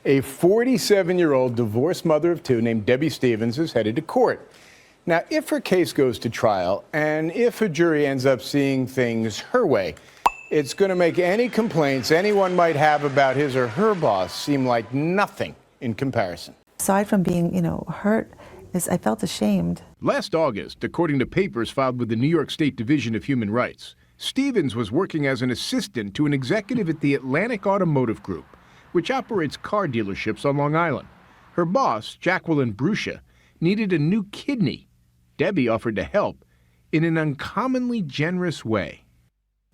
A 47-year-old divorced mother of two named Debbie Stevens is headed to court. Now, if her case goes to trial and if a jury ends up seeing things her way, it's going to make any complaints anyone might have about his or her boss seem like nothing in comparison. Aside from being, hurt, I felt ashamed. Last August, according to papers filed with the New York State Division of Human Rights, Stevens was working as an assistant to an executive at the Atlantic Automotive Group, which operates car dealerships on Long Island. Her boss, Jacqueline Brucia, needed a new kidney. Debbie offered to help in an uncommonly generous way.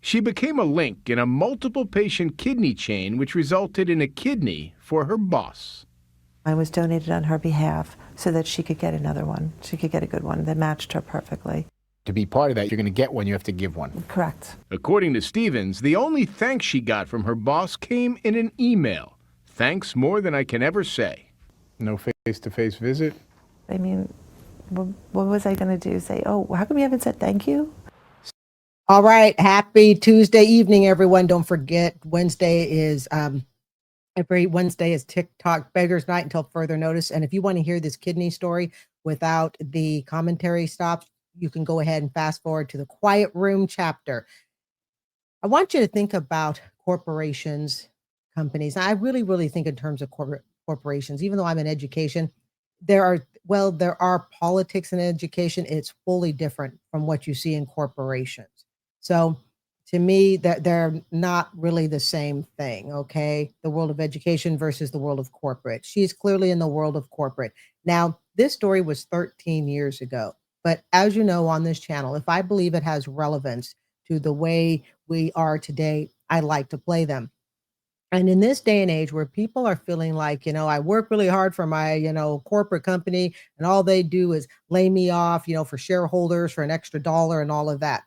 She became a link in a multiple patient kidney chain, which resulted in a kidney for her boss. I was donated on her behalf so that she could get another one. She could get a good one that matched her perfectly. To be part of that, you're going to get one, you have to give one. Correct. According to Stevens, the only thanks she got from her boss came in an email. Thanks more than I can ever say. No face-to-face visit? I mean, what was I going to do? Say, oh, how come you haven't said thank you? All right. Happy Tuesday evening, everyone. Don't forget, every Wednesday is Tik Tok Beggars Night until further notice. And if you want to hear this kidney story without the commentary stops, you can go ahead and fast forward to the Quiet Room chapter. I want you to think about corporations, companies. I really, really think in terms of corporations. Even though I'm in education, there are politics in education. It's fully different from what you see in corporations. So to me, they're not really the same thing, okay? The world of education versus the world of corporate. She's clearly in the world of corporate. Now, this story was 13 years ago. But as you know on this channel, if I believe it has relevance to the way we are today, I like to play them. And in this day and age where people are feeling like, I work really hard for my, corporate company and all they do is lay me off, for shareholders for an extra dollar and all of that.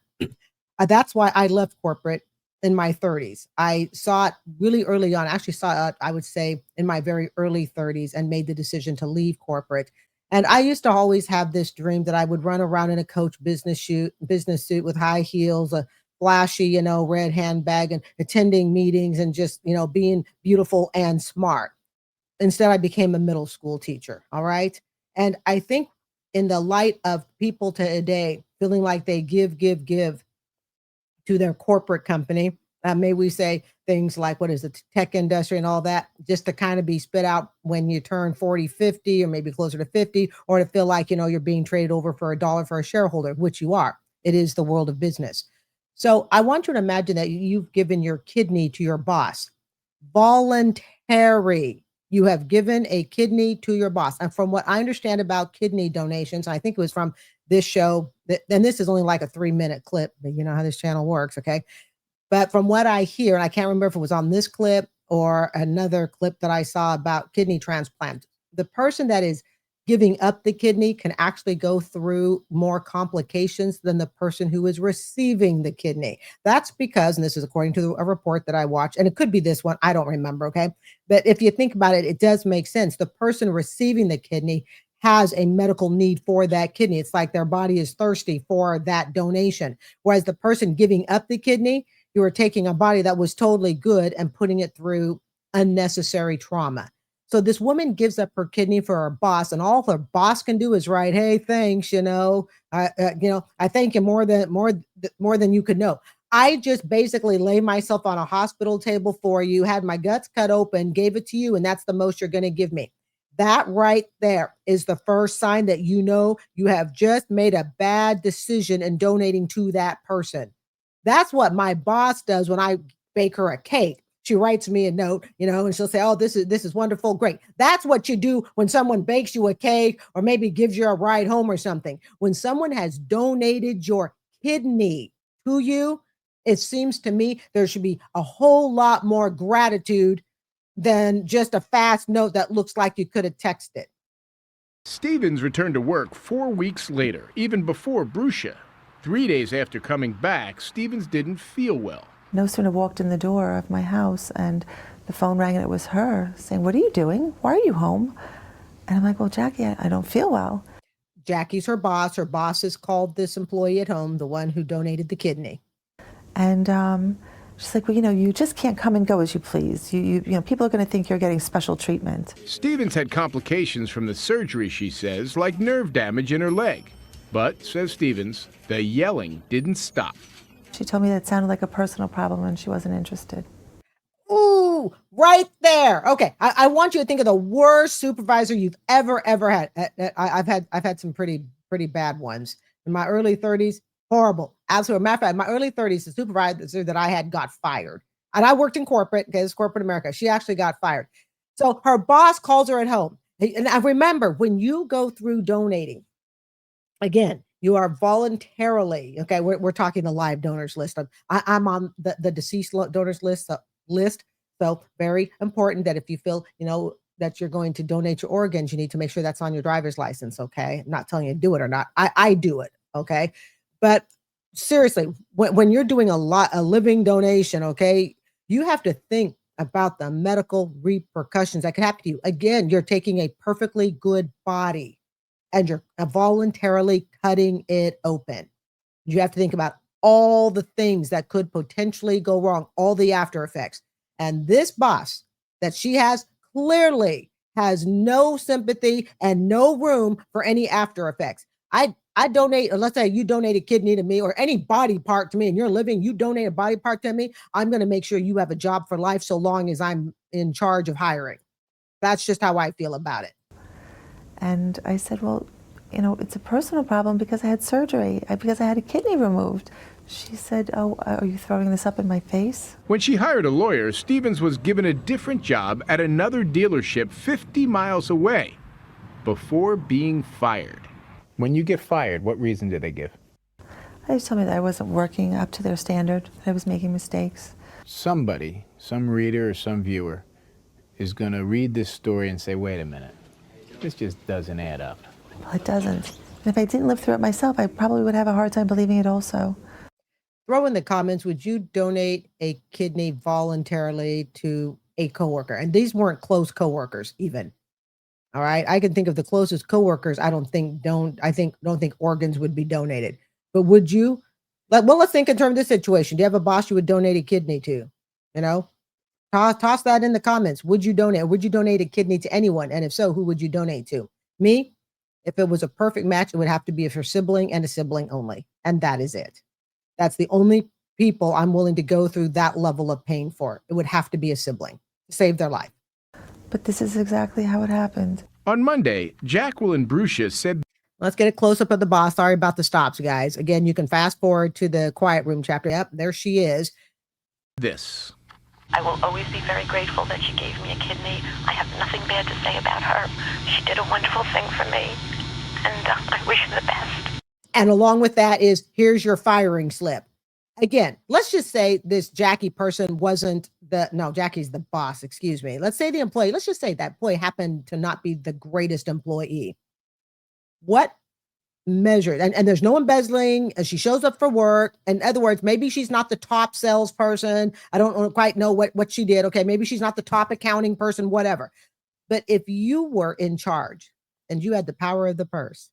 That's why I left corporate in my 30s. I saw it really early on. I actually saw it, I would say, in my very early 30s and made the decision to leave corporate. And I used to always have this dream that I would run around in a Coach business suit with high heels, a flashy, red handbag, and attending meetings and just, being beautiful and smart. Instead, I became a middle school teacher. All right. And I think in the light of people today feeling like they give to their corporate company, may we say things like, what is it, tech industry and all that, just to kind of be spit out when you turn 40, 50, or maybe closer to 50, or to feel like, you're being traded over for $1 for a shareholder, which you are. It is the world of business. So I want you to imagine that you've given your kidney to your boss. Voluntary. You have given a kidney to your boss. And from what I understand about kidney donations, I think it was from this show, and this is only like a 3-minute clip, but you know how this channel works, okay? But from what I hear, and I can't remember if it was on this clip or another clip that I saw about kidney transplant, the person that is giving up the kidney can actually go through more complications than the person who is receiving the kidney. That's because, and this is according to a report that I watched, and it could be this one, I don't remember, okay? But if you think about it, it does make sense. The person receiving the kidney has a medical need for that kidney. It's like their body is thirsty for that donation. Whereas the person giving up the kidney, you are taking a body that was totally good and putting it through unnecessary trauma. So this woman gives up her kidney for her boss, and all her boss can do is write, "Hey, thanks, I thank you more than you could know. I just basically lay myself on a hospital table for you, had my guts cut open, gave it to you, and that's the most you're going to give me." That right there is the first sign that you have just made a bad decision in donating to that person. That's what my boss does when I bake her a cake. She writes me a note, and she'll say, "Oh, this is wonderful. Great." That's what you do when someone bakes you a cake or maybe gives you a ride home or something. When someone has donated your kidney to you, it seems to me there should be a whole lot more gratitude than just a fast note that looks like you could have texted. Stevens returned to work 4 weeks later, even before Brucia. 3 days after coming back, Stevens didn't feel well. No sooner walked in the door of my house and the phone rang and it was her saying, "What are you doing? Why are you home?" And I'm like, "Well, Jackie, I don't feel well." Jackie's her boss. Her boss has called this employee at home, the one who donated the kidney. And She's like, well, you just can't come and go as you please. People are going to think you're getting special treatment. Stevens had complications from the surgery, she says, like nerve damage in her leg. But, says Stevens, the yelling didn't stop. She told me that it sounded like a personal problem and she wasn't interested. Ooh, right there. Okay, I want you to think of the worst supervisor you've ever had. I've had some pretty bad ones in my early 30s. Horrible. Absolutely. Matter of fact, in my early 30s, the supervisor that I had got fired. And I worked in corporate, okay, it's corporate America. She actually got fired. So her boss calls her at home. And I remember when you go through donating, again, you are voluntarily, okay, we're talking the live donors list. I'm on the deceased donors list. So very important that if you feel, that you're going to donate your organs, you need to make sure that's on your driver's license, okay? I'm not telling you to do it or not. I do it, okay? But seriously, when you're doing a living donation, okay, you have to think about the medical repercussions that could happen to you. Again, you're taking a perfectly good body and you're voluntarily cutting it open. You have to think about all the things that could potentially go wrong, all the after effects. And this boss that she has clearly has no sympathy and no room for any after effects. I donate, let's say you donate a kidney to me or any body part to me and you're living, you donate a body part to me, I'm going to make sure you have a job for life so long as I'm in charge of hiring. That's just how I feel about it. And I said, well, it's a personal problem because I had surgery, because I had a kidney removed. She said, oh, are you throwing this up in my face? When she hired a lawyer, Stevens was given a different job at another dealership 50 miles away before being fired. When you get fired, what reason did they give? They just told me that I wasn't working up to their standard, that I was making mistakes. Somebody, some reader or some viewer, is going to read this story and say, wait a minute, this just doesn't add up. Well, it doesn't. And if I didn't live through it myself, I probably would have a hard time believing it also. Throw in the comments, would you donate a kidney voluntarily to a coworker? And these weren't close coworkers even. All right. I can think of the closest coworkers. I don't think organs would be donated, but would you let's think in terms of this situation. Do you have a boss you would donate a kidney to? Toss that in the comments. Would you donate? Would you donate a kidney to anyone? And if so, who would you donate to? Me? If it was a perfect match, it would have to be for sibling and a sibling only. And that is it. That's the only people I'm willing to go through that level of pain for. It would have to be a sibling to save their life. But this is exactly how it happened. On Monday, Jacqueline Brucia said, let's get a close-up of the boss. Sorry about the stops, guys. Again, you can fast forward to the quiet room chapter. Yep, there she is. this. I will always be very grateful that she gave me a kidney. I have nothing bad to say about her. She did a wonderful thing for me, and I wish her the best. And along with that is, here's your firing slip. Again, let's just say this Jackie person wasn't Jackie's the boss, excuse me. Let's say the employee, let's just say that employee happened to not be the greatest employee. What measure? And there's no embezzling, and she shows up for work. In other words, maybe she's not the top salesperson. I don't quite know what she did. Okay, maybe she's not the top accounting person, whatever. But if you were in charge and you had the power of the purse,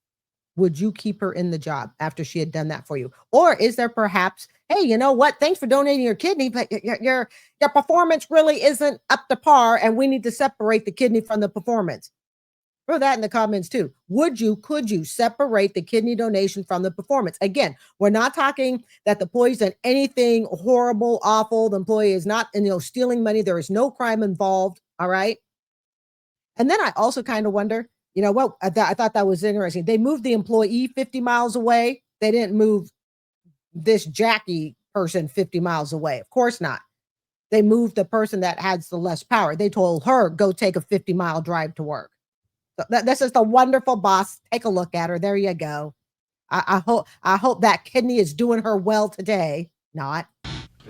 would you keep her in the job after she had done that for you? Or is there perhaps, hey, you know what? Thanks for donating your kidney, but your performance really isn't up to par, and we need to separate the kidney from the performance. Throw that in the comments too. Could you separate the kidney donation from the performance? Again, we're not talking that the employee's done anything horrible, awful. The employee is not, stealing money. There is no crime involved. All right. And then I also kind of wonder, I thought that was interesting. They moved the employee 50 miles away. They didn't move this Jackie person 50 miles away. Of course not. They moved the person that has the less power. They told her, go take a 50-mile drive to work. So this is the wonderful boss. Take a look at her. There you go. I hope that kidney is doing her well today. Not.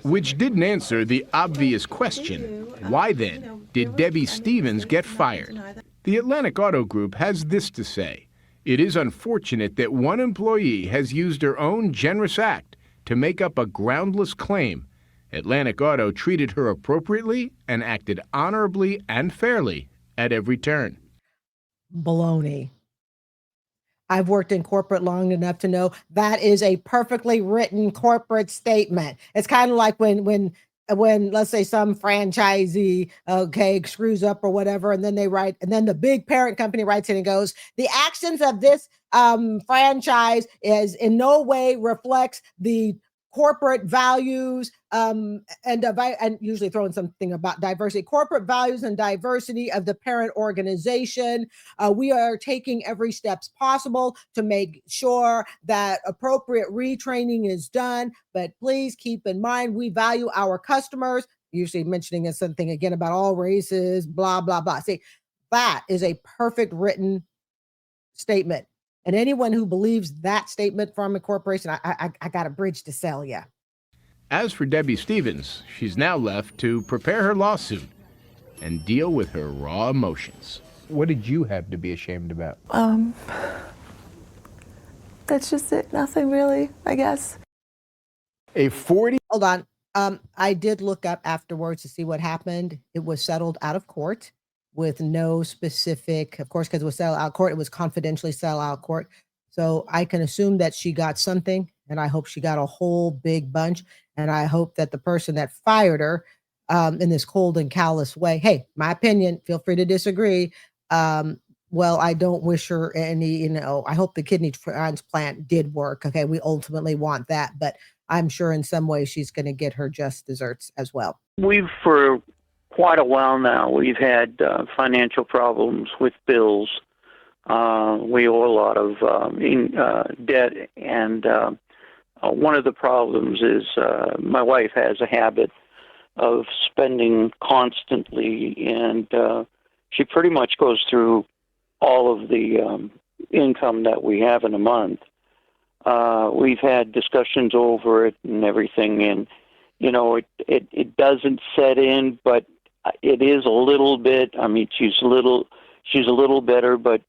Which didn't answer the obvious question. Why then did Debbie Stevens get fired? The Atlantic Auto Group has this to say. It is unfortunate that one employee has used her own generous act to make up a groundless claim. Atlantic Auto treated her appropriately and acted honorably and fairly at every turn. Baloney. I've worked in corporate long enough to know that is a perfectly written corporate statement. It's kind of like when when, let's say, some franchisee, okay, screws up or whatever, and then the big parent company writes in and goes, the actions of this franchise is in no way reflects the corporate values, and usually throwing something about diversity, corporate values and diversity of the parent organization. We are taking every steps possible to make sure that appropriate retraining is done. But please keep in mind, we value our customers, usually mentioning something again about all races, blah, blah, blah. See, that is a perfect written statement. And anyone who believes that statement from a corporation, I got a bridge to sell you. As for Debbie Stevens, she's now left to prepare her lawsuit and deal with her raw emotions. What did you have to be ashamed about? That's just it. Nothing really, I guess. A 40. Hold on. I did look up afterwards to see what happened. It was settled out of court with no specific, of course, because it was settled out of court, it was confidentially settled out of court. So I can assume that she got something, and I hope she got a whole big bunch. And I hope that the person that fired her in this cold and callous way, hey, my opinion, feel free to disagree. Well, I don't wish her any, I hope the kidney transplant did work. Okay, we ultimately want that, but I'm sure in some way she's going to get her just desserts as well. For quite a while now, we've had financial problems with bills. We owe a lot of debt, and one of the problems is my wife has a habit of spending constantly, and she pretty much goes through all of the income that we have in a month. We've had discussions over it and everything, and it doesn't set in, but it is a little bit. I mean, she's a little better, but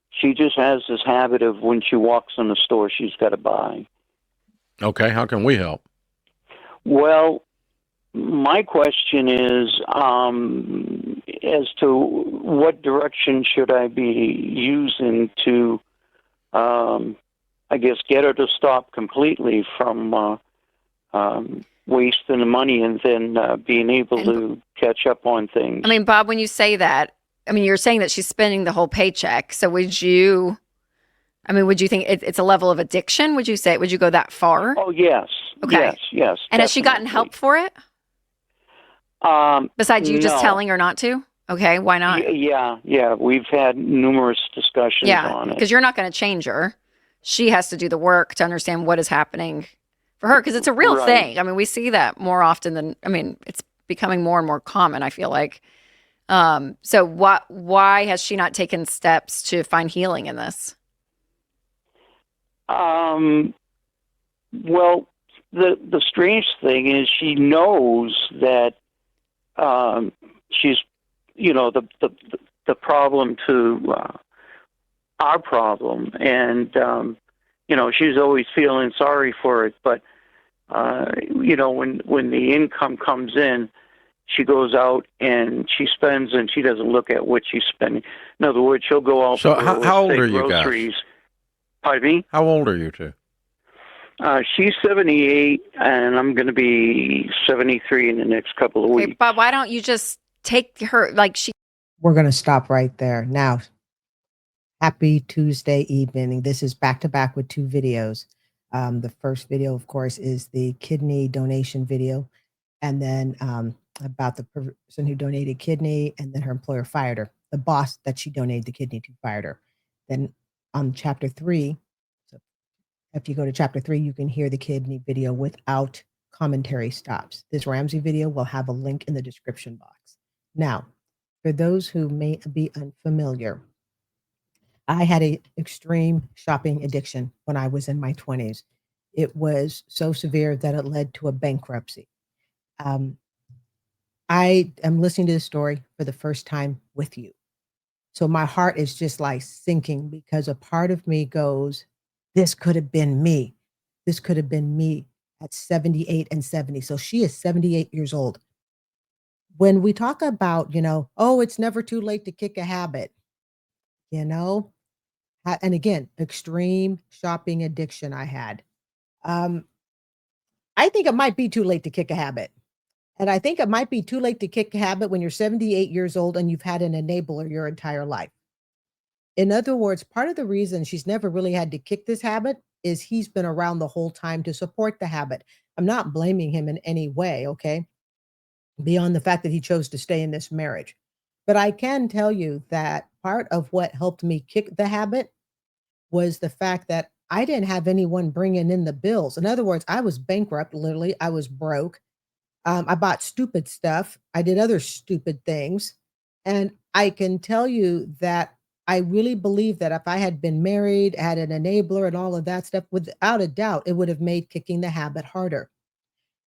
she just has this habit of when she walks in the store, she's got to buy. Okay, how can we help? Well, my question is as to what direction should I be using to, I guess, get her to stop completely from wasting the money and then being able to catch up on things. I mean, Bob, when you say that, I mean, you're saying that she's spending the whole paycheck. So would you think it's a level of addiction? Would you go that far? Oh, yes. Okay. Yes. And has she gotten help for it? Besides you just telling her not to? Okay, why not? Yeah. We've had numerous discussions on it. Because you're not going to change her. She has to do the work to understand what is happening for her, because it's a real thing. I mean, we see that more often than, it's becoming more and more common, I feel like. So why has she not taken steps to find healing in this? Well, the strange thing is she knows that she's, the problem to our problem, and she's always feeling sorry for it. But when the income comes in, she goes out and she spends, and she doesn't look at what she's spending. In other words, she'll go out. So for, how old are you groceries. guys? Pardon me? How old are you two? She's 78, and I'm going to be 73 in the next couple of weeks. Bob, why don't you just take her, We're going to stop right there. Now, happy Tuesday evening. This is back to back with two videos. The first video, of course, is the kidney donation video, and then about the person who donated kidney, and then her employer fired her. The boss that she donated the kidney to fired her. Then on chapter 3, so if you go to chapter 3, you can hear the kidney video without commentary stops. This Ramsey video will have a link in the description box. Now, for those who may be unfamiliar, I had an extreme shopping addiction when I was in my 20s. It was so severe that it led to a bankruptcy. I am listening to this story for the first time with you. So my heart is just like sinking, because a part of me goes, this could have been me. This could have been me at 78 and 70. So she is 78 years old. When we talk about, it's never too late to kick a habit, and again, extreme shopping addiction I had. I think it might be too late to kick a habit. And I think it might be too late to kick a habit when you're 78 years old and you've had an enabler your entire life. In other words, part of the reason she's never really had to kick this habit is he's been around the whole time to support the habit. I'm not blaming him in any way, okay? Beyond the fact that he chose to stay in this marriage. But I can tell you that part of what helped me kick the habit was the fact that I didn't have anyone bringing in the bills. In other words, I was bankrupt, literally. I was broke. I bought stupid stuff. I did other stupid things. And I can tell you that I really believe that if I had been married, had an enabler, and all of that stuff, without a doubt, it would have made kicking the habit harder.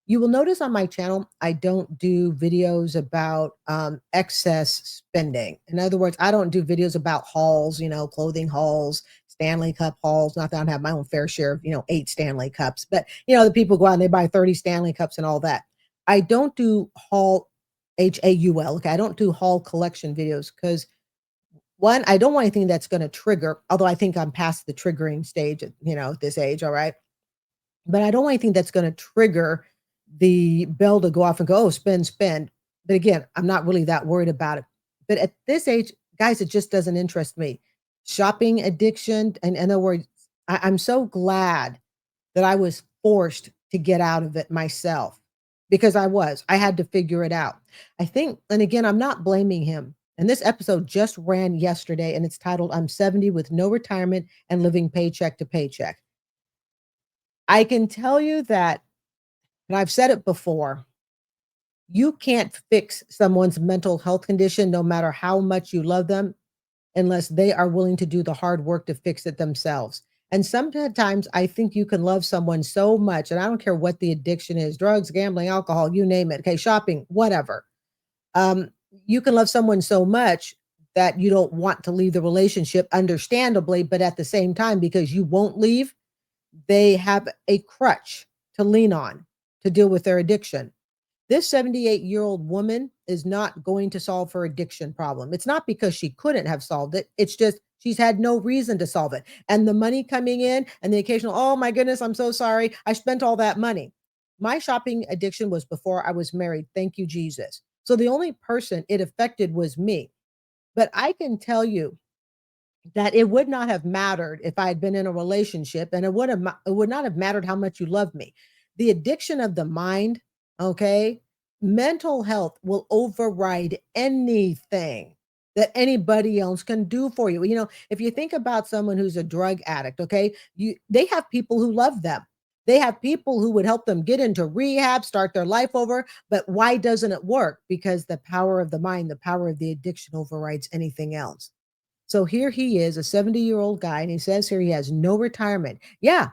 You will notice on my channel, I don't do videos about excess spending. In other words, I don't do videos about hauls, clothing hauls, Stanley Cup hauls. Not that I don't have my own fair share of, 8 Stanley Cups, but, the people go out and they buy 30 Stanley Cups and all that. I don't do haul, HAUL. Okay. I don't do haul collection videos because one, I don't want anything that's going to trigger, although I think I'm past the triggering stage at, at this age. All right. But I don't want anything that's going to trigger the bell to go off and go, oh, spend, spend. But again, I'm not really that worried about it. But at this age, guys, it just doesn't interest me. Shopping addiction, and in other words, I'm so glad that I was forced to get out of it myself because I had to figure it out. I think, and again, I'm not blaming him. And this episode just ran yesterday and it's titled, I'm 70 with no retirement and living paycheck to paycheck. I can tell you that, and I've said it before, you can't fix someone's mental health condition, no matter how much you love them, unless they are willing to do the hard work to fix it themselves. And sometimes I think you can love someone so much, and I don't care what the addiction is, drugs, gambling, alcohol, you name it. Okay, shopping, whatever. You can love someone so much that you don't want to leave the relationship, understandably, but at the same time, because you won't leave, they have a crutch to lean on to deal with their addiction. This 78-year-old woman is not going to solve her addiction problem. It's not because she couldn't have solved it. It's just she's had no reason to solve it. And the money coming in and the occasional, oh my goodness, I'm so sorry. I spent all that money. My shopping addiction was before I was married. Thank you, Jesus. So the only person it affected was me. But I can tell you that it would not have mattered if I had been in a relationship, and it would not have mattered how much you love me. The addiction of the mind, okay? Mental health will override anything that anybody else can do for you. If you think about someone who's a drug addict, okay, they have people who love them. They have people who would help them get into rehab, start their life over. But why doesn't it work? Because the power of the mind, the power of the addiction overrides anything else. So here he is, a 70-year-old guy, and he says here he has no retirement. Yeah.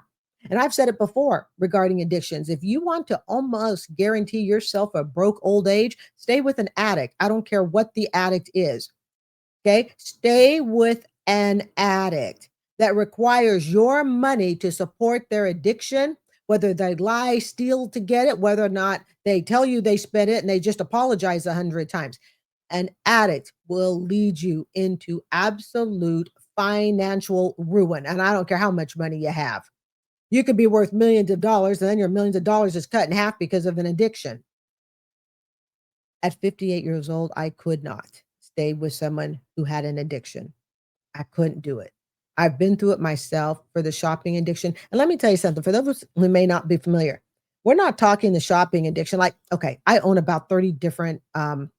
And I've said it before regarding addictions. If you want to almost guarantee yourself a broke old age, stay with an addict. I don't care what the addict is. Okay. Stay with an addict that requires your money to support their addiction, whether they lie, steal to get it, whether or not they tell you they spent it and they just apologize 100 times. An addict will lead you into absolute financial ruin. And I don't care how much money you have. You could be worth millions of dollars, and then your millions of dollars is cut in half because of an addiction. At 58 years old, I could not stay with someone who had an addiction. I couldn't do it. I've been through it myself for the shopping addiction. And let me tell you something, for those who may not be familiar, we're not talking the shopping addiction. Like, okay, I own about 30 different Nordic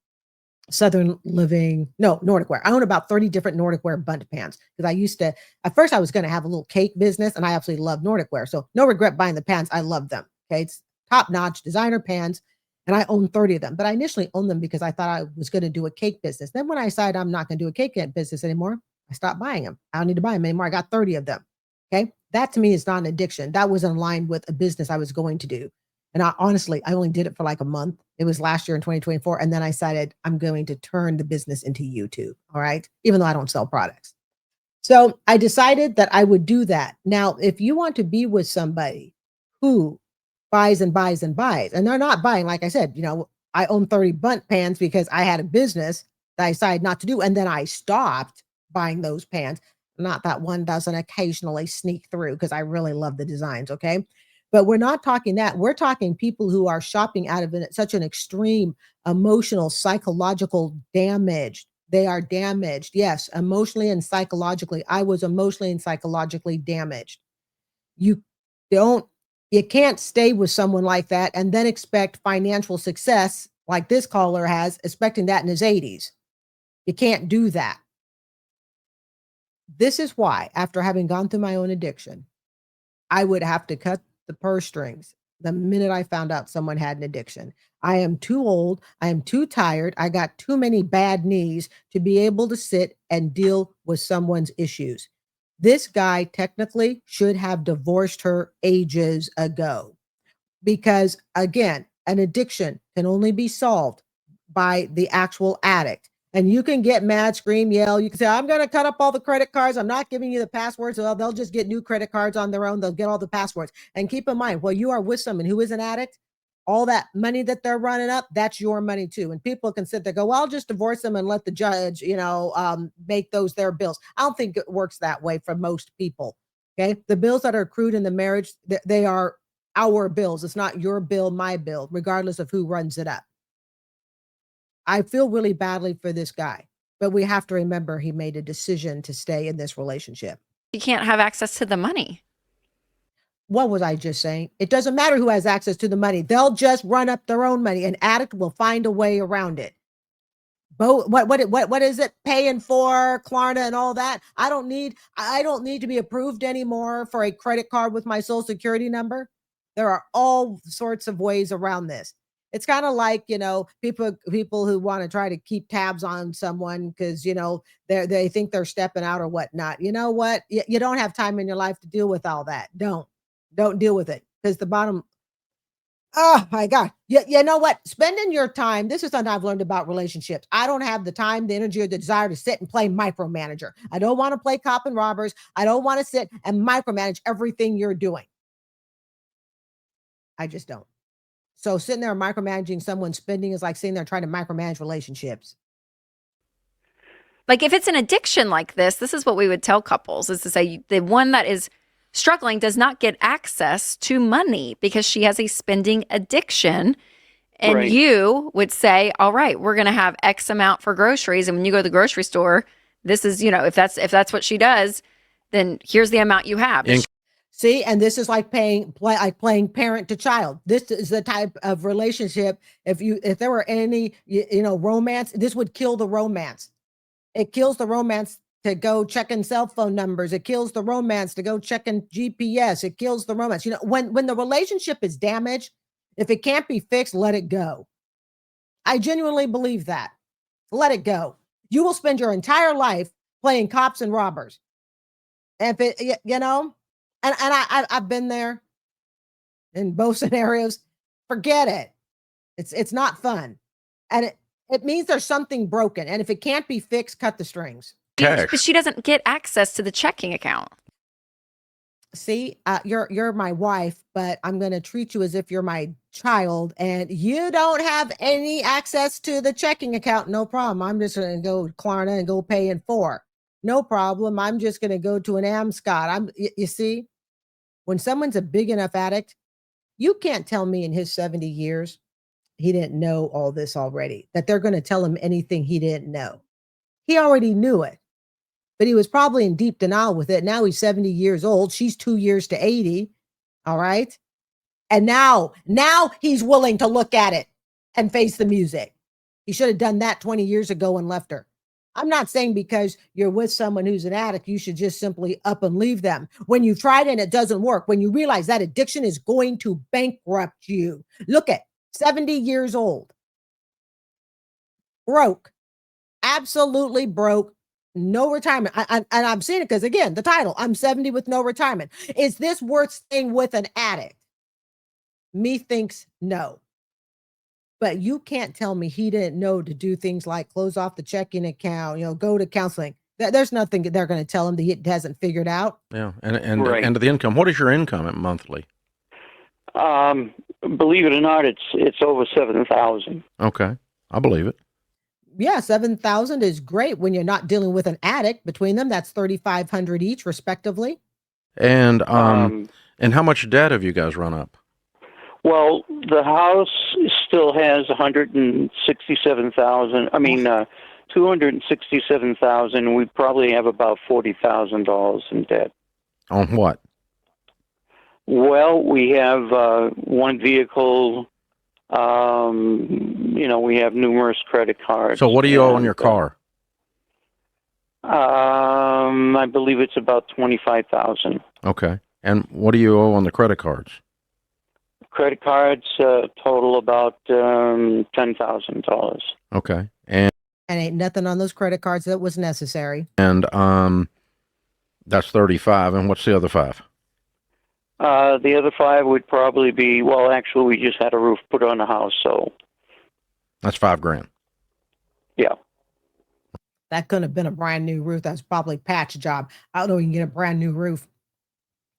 wear. I own about 30 different Nordic wear bundt pants because at first I was going to have a little cake business and I absolutely love Nordic wear. So no regret buying the pants. I love them. Okay. It's top notch designer pants and I own 30 of them, but I initially owned them because I thought I was going to do a cake business. Then when I decided I'm not going to do a cake business anymore, I stopped buying them. I don't need to buy them anymore. I got 30 of them. Okay. That to me is not an addiction. That was in line with a business I was going to do. And I only did it for like a month. It was last year in 2024. And then I decided I'm going to turn the business into YouTube. All right. Even though I don't sell products. So I decided that I would do that. Now, if you want to be with somebody who buys and buys and buys, and they're not buying, like I said, I own 30 bundt pants because I had a business that I decided not to do. And then I stopped buying those pants. Not that one doesn't occasionally sneak through because I really love the designs. Okay. But we're not talking that. We're talking people who are shopping out of such an extreme emotional, psychological damage. They are damaged. Yes, emotionally and psychologically. I was emotionally and psychologically damaged. You can't stay with someone like that and then expect financial success like this caller has, expecting that in his 80s. You can't do that. This is why, after having gone through my own addiction, I would have to cut the purse strings the minute I found out someone had an addiction. I am too old. I am too tired. I got too many bad knees to be able to sit and deal with someone's issues. This guy technically should have divorced her ages ago because, again, an addiction can only be solved by the actual addict. And you can get mad, scream, yell. You can say, I'm going to cut up all the credit cards. I'm not giving you the passwords. Well, they'll just get new credit cards on their own. They'll get all the passwords. And keep in mind, while you are with someone who is an addict, all that money that they're running up, that's your money too. And people can sit there, go, well, I'll just divorce them and let the judge, make those their bills. I don't think it works that way for most people. Okay. The bills that are accrued in the marriage, they are our bills. It's not your bill, my bill, regardless of who runs it up. I feel really badly for this guy, but we have to remember he made a decision to stay in this relationship. He can't have access to the money. What was I just saying? It doesn't matter who has access to the money. They'll just run up their own money. An addict will find a way around it. What is it? Paying for Klarna and all that. I don't need to be approved anymore for a credit card with my social security number. There are all sorts of ways around this. It's kind of like, people who want to try to keep tabs on someone because, they think they're stepping out or whatnot. You know what? You don't have time in your life to deal with all that. Don't deal with it because oh my God. You know what? Spending your time, this is something I've learned about relationships. I don't have the time, the energy, or the desire to sit and play micromanager. I don't want to play cop and robbers. I don't want to sit and micromanage everything you're doing. I just don't. So sitting there micromanaging someone's spending is like sitting there trying to micromanage relationships. Like if it's an addiction like this is what we would tell couples, is to say the one that is struggling does not get access to money because she has a spending addiction. And Right. You would say, all right, we're going to have X amount for groceries. And when you go to the grocery store, this is, if that's what she does, then here's the amount you have. See, and this is like playing parent to child. This is the type of relationship. If there were any, romance, this would kill the romance. It kills the romance to go checking cell phone numbers. It kills the romance to go checking GPS. It kills the romance. When the relationship is damaged, if it can't be fixed, let it go. I genuinely believe that. Let it go. You will spend your entire life playing cops and robbers. And if it, and I've been there in both scenarios. Forget it. It's not fun. And it means there's something broken. And if it can't be fixed, cut the strings. But she doesn't get access to the checking account. See, you're my wife, but I'm going to treat you as if you're my child, and you don't have any access to the checking account. No problem. I'm just going to go to Klarna and go pay in full. No problem. I'm just going to go to an Amscot. You see, when someone's a big enough addict, you can't tell me in his 70 years he didn't know all this already, that they're going to tell him anything he didn't know. He already knew it. But he was probably in deep denial with it. Now he's 70 years old. She's 2 years to 80. All right. And now he's willing to look at it and face the music. He should have done that 20 years ago and left her. I'm not saying because you're with someone who's an addict, you should just simply up and leave them. When you've tried and it doesn't work, when you realize that addiction is going to bankrupt you. Look at 70 years old. Broke. Absolutely broke. No retirement. And I'm seeing it because, again, the title, I'm 70 with no retirement. Is this worth staying with an addict? Me thinks no. But you can't tell me he didn't know to do things like close off the checking account, go to counseling. There's nothing they're going to tell him that he hasn't figured out. Yeah, and Right. and the income. What is your income monthly? Believe it or not, it's over 7,000. Okay, I believe it. Yeah, 7,000 is great when you're not dealing with an addict. Between them, that's 3,500 each, respectively. And And how much debt have you guys run up? Well, the house still has 167,000. I mean, 267,000. We probably have about $40,000 in debt. On what? Well, we have one vehicle. We have numerous credit cards. So what do you owe on your car? I believe it's about 25,000. Okay. And what do you owe on the credit cards? Credit cards total about $10,000. Okay. And ain't nothing on those credit cards that was necessary. that's 35. And what's the other 5? The other 5 would probably be, well, actually, we just had a roof put on the house, so. That's $5,000. Yeah. That couldn't have been a brand new roof. That's probably a patch job. I don't know. You can get a brand new roof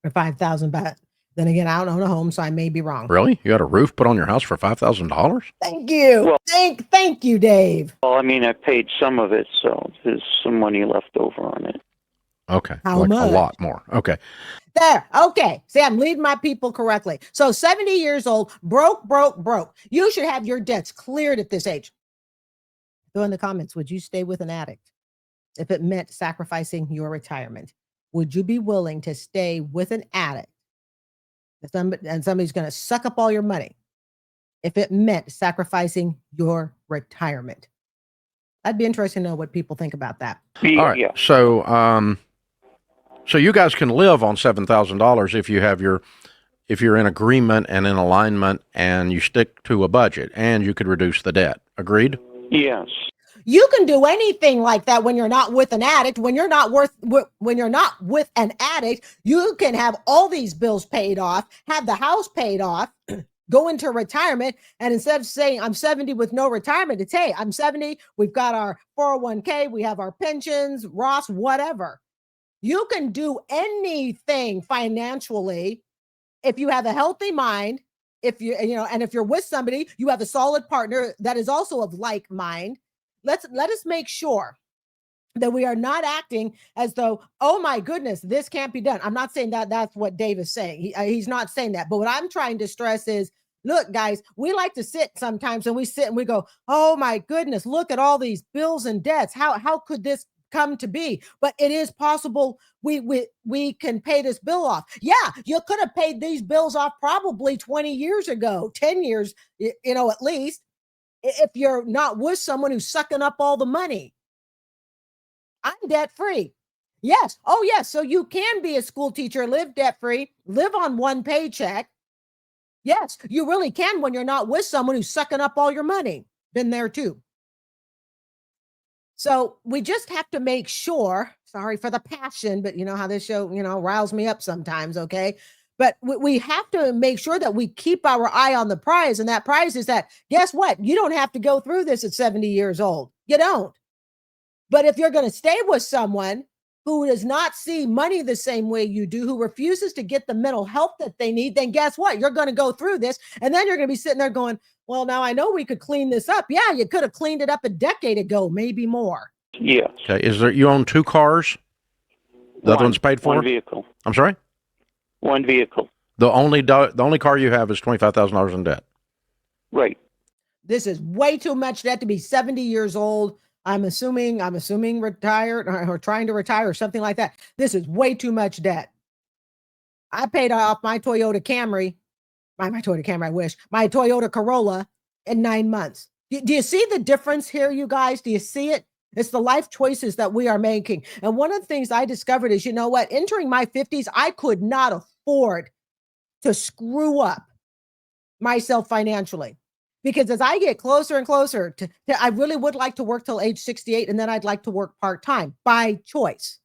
for $5,000, but then again, I don't own a home, so I may be wrong. Really? You had a roof put on your house for $5,000? Thank you. Well, thank you, Dave. Well, I mean, I paid some of it, so there's some money left over on it. Okay. How like much? A lot more. Okay. There. Okay. See, I'm leading my people correctly. So 70 years old, broke. You should have your debts cleared at this age. Throw in the comments, would you stay with an addict if it meant sacrificing your retirement? Would you be willing to stay with an addict and somebody's going to suck up all your money if it meant sacrificing your retirement? That'd be interesting to know what people think about that. Yeah, All right. yeah. So, so you guys can live on $7,000 if you're in agreement and in alignment and you stick to a budget, and you could reduce the debt. Agreed? Yes. You can do anything like that when you're not with an addict. When you're not with an addict, you can have all these bills paid off, have the house paid off, go into retirement, and instead of saying I'm 70 with no retirement, it's hey, I'm 70. We've got our 401k, we have our pensions, Roth, whatever. You can do anything financially if you have a healthy mind. If and if you're with somebody, you have a solid partner that is also of like mind. Let us make sure that we are not acting as though, oh my goodness, this can't be done. I'm not saying that that's what Dave is saying. He's not saying that. But what I'm trying to stress is, look, guys, we like to sit sometimes and we sit and we go, oh my goodness, look at all these bills and debts. How could this come to be? But it is possible we can pay this bill off. Yeah, you could have paid these bills off probably 20 years ago, 10 years, at least, if you're not with someone who's sucking up all the money. I'm debt free. Yes. Oh, yes. So you can be a school teacher, live debt free, live on one paycheck. Yes, you really can when you're not with someone who's sucking up all your money. Been there too. So we just have to make sure, sorry for the passion, but you know how this show, riles me up sometimes. Okay. But we have to make sure that we keep our eye on the prize. And that prize is that, guess what? You don't have to go through this at 70 years old. You don't. But if you're going to stay with someone who does not see money the same way you do, who refuses to get the mental help that they need, then guess what? You're going to go through this. And then you're going to be sitting there going, well, now I know we could clean this up. Yeah, you could have cleaned it up a decade ago, maybe more. Yes. Okay. You own 2 cars? The other one's paid for? One vehicle. I'm sorry? One vehicle. The only car you have is $25,000 in debt. Right. This is way too much debt to be 70 years old. I'm assuming retired or trying to retire or something like that. This is way too much debt. I paid off my Toyota Camry, my Toyota Camry, I wish, my Toyota Corolla in 9 months. Do you see the difference here, you guys? Do you see it? It's the life choices that we are making. And one of the things I discovered is, you know what? Entering my 50s, I could not afford to screw up myself financially. Because as I get closer and closer to I really would like to work till age 68, and then I'd like to work part-time by choice.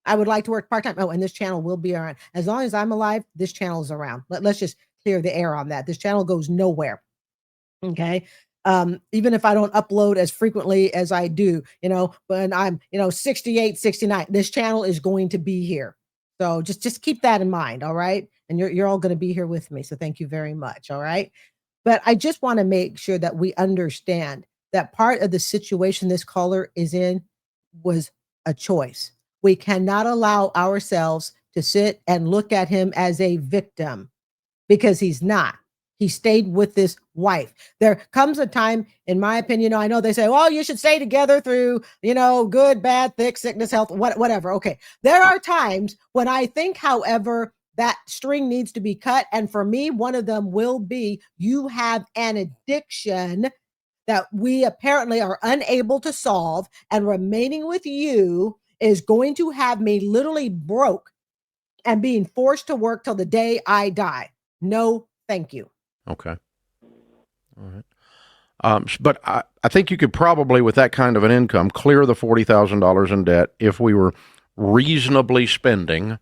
I would like to work part-time. Oh, and this channel will be around. As long as I'm alive, this channel is around. Let's just clear the air on that. This channel goes nowhere. Okay. Even if I don't upload as frequently as I do, when I'm, 68, 69, this channel is going to be here. So just keep that in mind. All right. And you're all going to be here with me. So thank you very much. All right. But I just want to make sure that we understand that part of the situation this caller is in was a choice. We cannot allow ourselves to sit and look at him as a victim, because he's not. He stayed with this wife. There comes a time, in my opinion, I know they say, well, you should stay together through, good, bad, thick, sickness, health, whatever. Okay. There are times when I think, however, that string needs to be cut. And for me, one of them will be, you have an addiction that we apparently are unable to solve, and remaining with you is going to have me literally broke and being forced to work till the day I die. No, thank you. Okay. All right. But I think you could probably, with that kind of an income, clear the $40,000 in debt if we were reasonably spending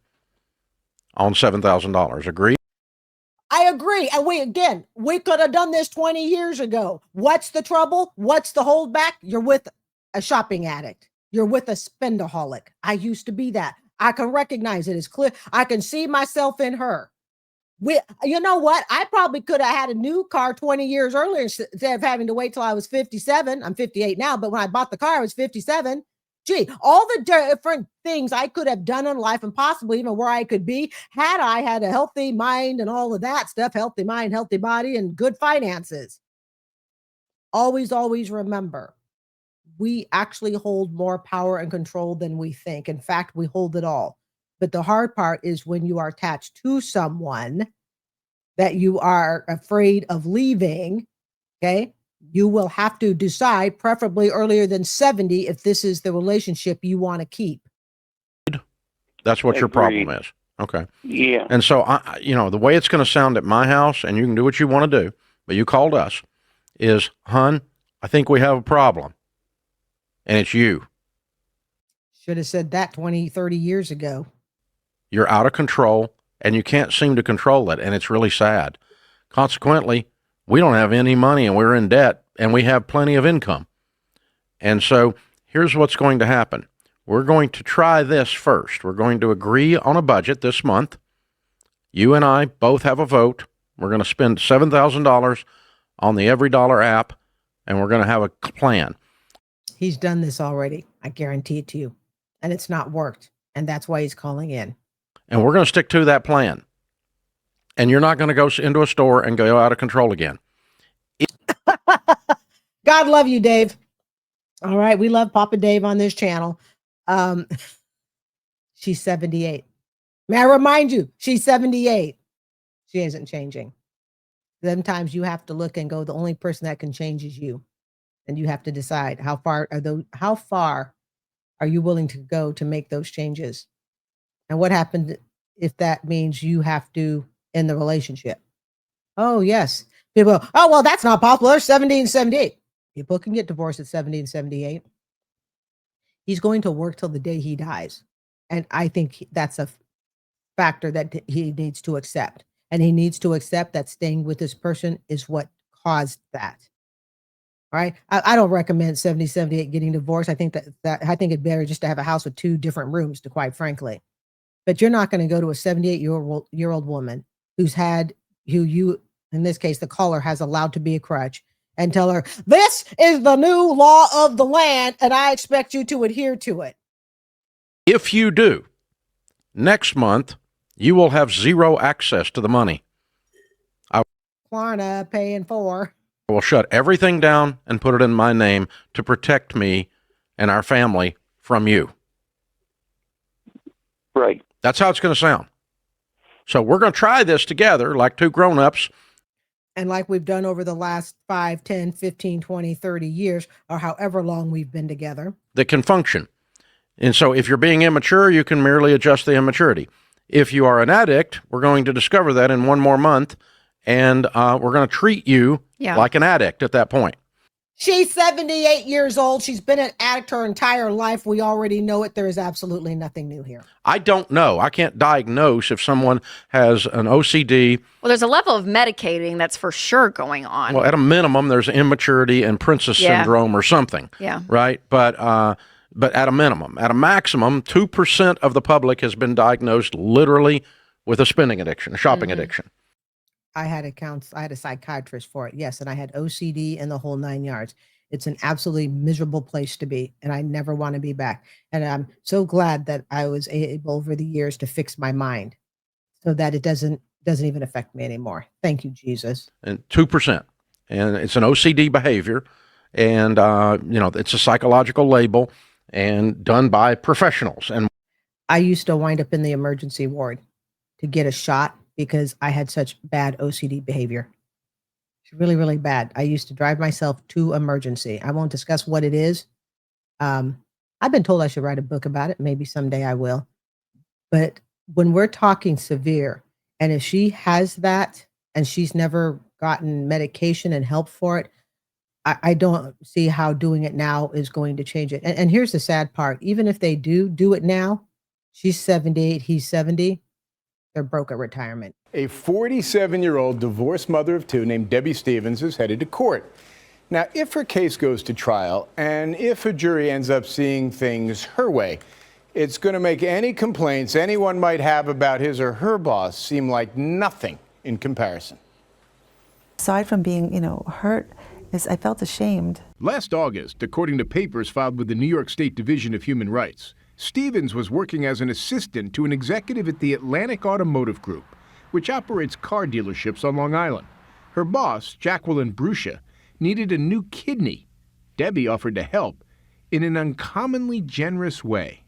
on $7,000. Agree? I agree. And we could have done this 20 years ago. What's the trouble? What's the holdback? You're with a shopping addict. You're with a spendaholic. I used to be that. I can recognize it. It's clear. I can see myself in her. You know what? I probably could have had a new car 20 years earlier instead of having to wait till I was 57. I'm 58 now, but when I bought the car, I was 57. Gee, all the different things I could have done in life, and possibly even where I could be, had I had a healthy mind and all of that stuff, healthy mind, healthy body, and good finances. Always, always remember, we actually hold more power and control than we think. In fact, we hold it all. But the hard part is when you are attached to someone that you are afraid of leaving, okay? You will have to decide, preferably earlier than 70, if this is the relationship you want to keep. That's what your problem is. Okay. Yeah. And so, the way it's going to sound at my house, and you can do what you want to do, but you called us, is, hun, I think we have a problem. And it's you. Should have said that 20, 30 years ago. You're out of control, and you can't seem to control it, and it's really sad. Consequently, we don't have any money, and we're in debt, and we have plenty of income. And so here's what's going to happen. We're going to try this first. We're going to agree on a budget this month. You and I both have a vote. We're going to spend $7,000 on the Every Dollar app, and we're going to have a plan. He's done this already. I guarantee it to you. And it's not worked. And that's why he's calling in. And we're going to stick to that plan. And you're not going to go into a store and go out of control again. God love you, Dave. All right. We love Papa Dave on this channel. She's 78. May I remind you, she's 78. She isn't changing. Sometimes you have to look and go, the only person that can change is you. And you have to decide how far are you willing to go to make those changes? And what happened if that means you have to end the relationship? Oh, yes. People, oh, well, that's not possible. They're 70 and 78. People can get divorced at 70 and 78. He's going to work till the day he dies. And I think that's a factor that he needs to accept. And he needs to accept that staying with this person is what caused that. All right. I don't recommend 70, 78 getting divorced. I think that I think it's better just to have a house with 2 different rooms, to quite frankly. But you're not going to go to a 78-year-old woman who you, in this case, the caller has allowed to be a crutch, and tell her, this is the new law of the land, and I expect you to adhere to it. If you do, next month, you will have zero access to the money. Klarna paying for. I will shut everything down and put it in my name to protect me and our family from you. Right. That's how it's going to sound. So we're going to try this together like 2 grown-ups. And like we've done over the last 5, 10, 15, 20, 30 years, or however long we've been together. That can function. And so if you're being immature, you can merely adjust the immaturity. If you are an addict, we're going to discover that in 1 more month, and we're going to treat you like an addict at that point. She's 78 years old. She's been an addict her entire life. We already know it. There is absolutely nothing new here. I don't know. I can't diagnose if someone has an OCD. Well, there's a level of medicating that's for sure going on. Well, at a minimum, there's immaturity and princess syndrome or something. Yeah. Right? But at a minimum. At a maximum, 2% of the public has been diagnosed literally with a spending addiction, a shopping addiction. I had a psychiatrist for it. Yes. And I had OCD and the whole 9 yards. It's an absolutely miserable place to be, and I never want to be back. And I'm so glad that I was able over the years to fix my mind so that it doesn't even affect me anymore. Thank you, Jesus. And 2%. And it's an OCD behavior. And, it's a psychological label and done by professionals. And I used to wind up in the emergency ward to get a shot because I had such bad OCD behavior. It's really, really bad. I used to drive myself to emergency. I won't discuss what it is. I've been told I should write a book about it. Maybe someday I will. But when we're talking severe, and if she has that and she's never gotten medication and help for it, I don't see how doing it now is going to change it. And here's the sad part. Even if they do it now, she's 78, he's 70, they're broke at retirement. A 47-year-old divorced mother of two named Debbie Stevens is headed to court. Now, if her case goes to trial and if a jury ends up seeing things her way, it's going to make any complaints anyone might have about his or her boss seem like nothing in comparison. Aside from being, hurt, I felt ashamed. Last August, according to papers filed with the New York State Division of Human Rights, Stevens was working as an assistant to an executive at the Atlantic Automotive Group, which operates car dealerships on Long Island. Her boss, Jacqueline Bruscia, needed a new kidney. Debbie offered to help in an uncommonly generous way.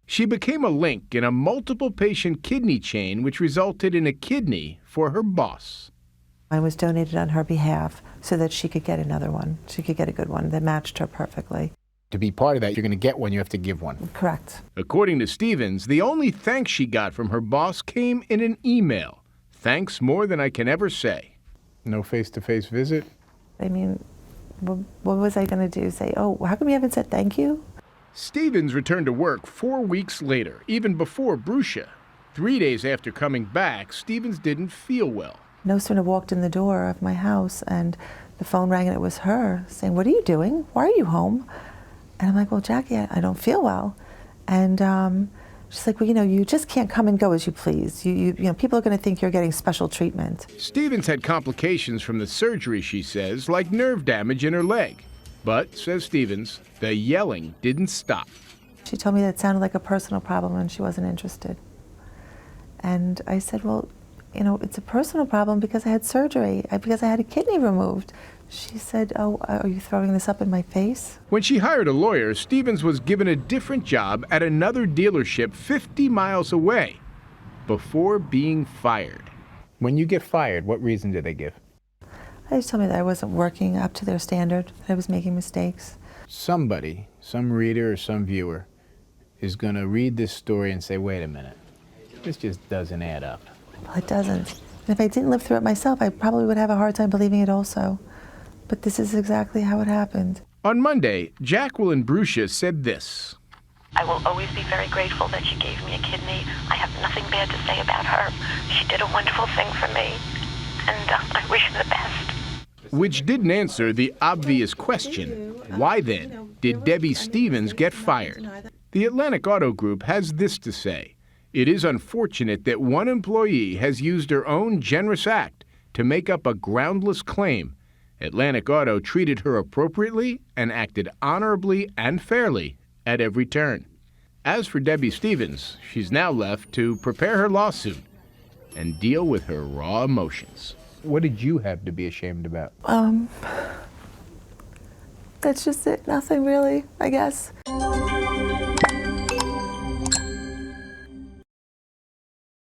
She became a link in a multiple-patient kidney chain, which resulted in a kidney for her boss. I was donated on her behalf so that she could get another one. She could get a good one that matched her perfectly. To be part of that, you're going to get one, you have to give one. Correct. According to Stevens, the only thanks she got from her boss came in an email. Thanks more than I can ever say. No face-to-face visit? I mean, what was I going to do? Say, oh, how come you haven't said thank you? Stevens returned to work 4 weeks later, even before Bruscia. 3 days after coming back, Stevens didn't feel well. No sooner walked in the door of my house and the phone rang and it was her saying, what are you doing? Why are you home? And I'm like, well, Jackie, I don't feel well. And she's like, well, you just can't come and go as you please. People are going to think you're getting special treatment. Stevens had complications from the surgery, she says, like nerve damage in her leg. But, says Stevens, the yelling didn't stop. She told me that it sounded like a personal problem and she wasn't interested. And I said, well, it's a personal problem because I had surgery, because I had a kidney removed. She said, oh, are you throwing this up in my face? When she hired a lawyer, Stevens was given a different job at another dealership 50 miles away before being fired. When you get fired, what reason do they give? They just told me that I wasn't working up to their standard, that I was making mistakes. Somebody, some reader or some viewer, is going to read this story and say, wait a minute, this just doesn't add up. Well, it doesn't. And if I didn't live through it myself, I probably would have a hard time believing it also. But this is exactly how it happened. On Monday, Jacqueline Bruscia said this. I will always be very grateful that she gave me a kidney. I have nothing bad to say about her. She did a wonderful thing for me, and I wish her the best. Which didn't answer the obvious question, why then did Debbie Stevens get fired? The Atlantic Auto Group has this to say. It is unfortunate that one employee has used her own generous act to make up a groundless claim. Atlantic Auto treated her appropriately and acted honorably and fairly at every turn. As for Debbie Stevens, she's now left to prepare her lawsuit and deal with her raw emotions. What did you have to be ashamed about? That's just it. Nothing really, I guess.